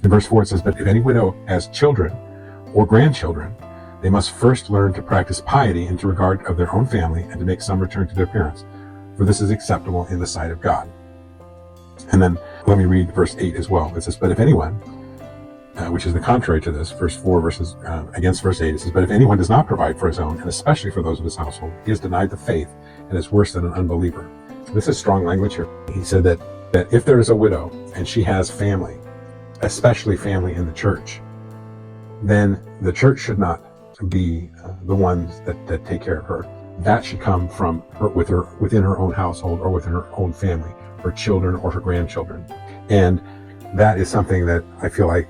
In verse 4 it says, "But if any widow has children or grandchildren, they must first learn to practice piety and to regard of their own family and to make some return to their parents, for this is acceptable in the sight of God." And then let me read verse 8 as well. It says, "But if anyone," which is the contrary to this, verse 4 versus against verse 8, it says, "But if anyone does not provide for his own, and especially for those of his household, he has denied the faith and is worse than an unbeliever." So this is strong language here. He said that if there is a widow and she has family, especially family in the church, then the church should not be the ones that take care of her. That should come from her within her own household or within her own family, her children or her grandchildren. And that is something that I feel like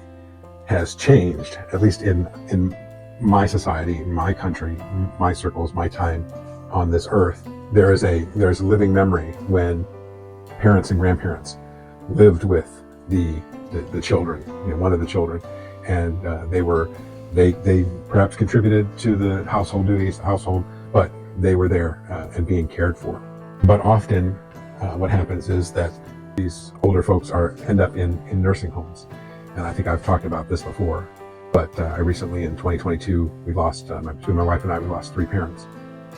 has changed, at least in my society, my country, my circles, my time on this earth. There's a living memory when parents and grandparents lived with the children, one of the children, and they perhaps contributed to the household duties, but they were there and being cared for. But often what happens is that these older folks end up in nursing homes. And I think I've talked about this before, but I recently in 2022, we lost, between my wife and I, we lost 3 parents.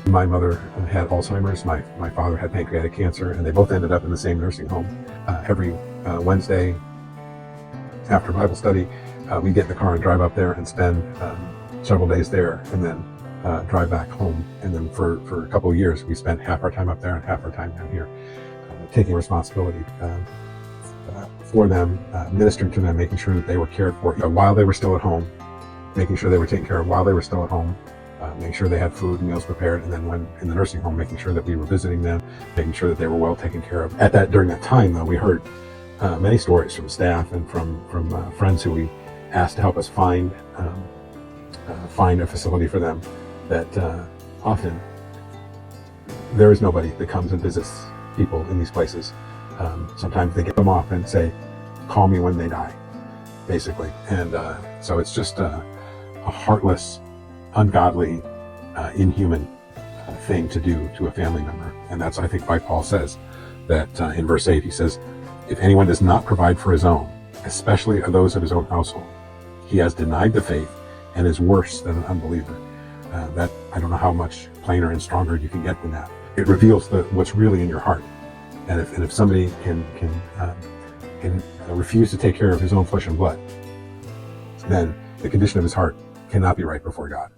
My mother had Alzheimer's, my father had pancreatic cancer, and they both ended up in the same nursing home. Every Wednesday after Bible study, we'd get in the car and drive up there and spend several days there, and then drive back home. And then for a couple of years, we spent half our time up there and half our time down here, taking responsibility for them, ministering to them, making sure that they were cared for while they were still at home, making sure they were taken care of while they were still at home, making sure they had food and meals prepared, and then when in the nursing home, making sure that we were visiting them, making sure that they were well taken care of. During that time, though, we heard many stories from staff and from friends who we asked to help us find a facility for them, that often there is nobody that comes and visits people in these places. Sometimes they get them off and say, "Call me when they die," basically. And so it's just a heartless, ungodly, inhuman thing to do to a family member. And that's, I think, why Paul says that in verse 8, he says, "If anyone does not provide for his own, especially those of his own household, he has denied the faith and is worse than an unbeliever." That, I don't know how much plainer and stronger you can get than that. It reveals what's really in your heart. And if somebody can refuse to take care of his own flesh and blood, then the condition of his heart cannot be right before God.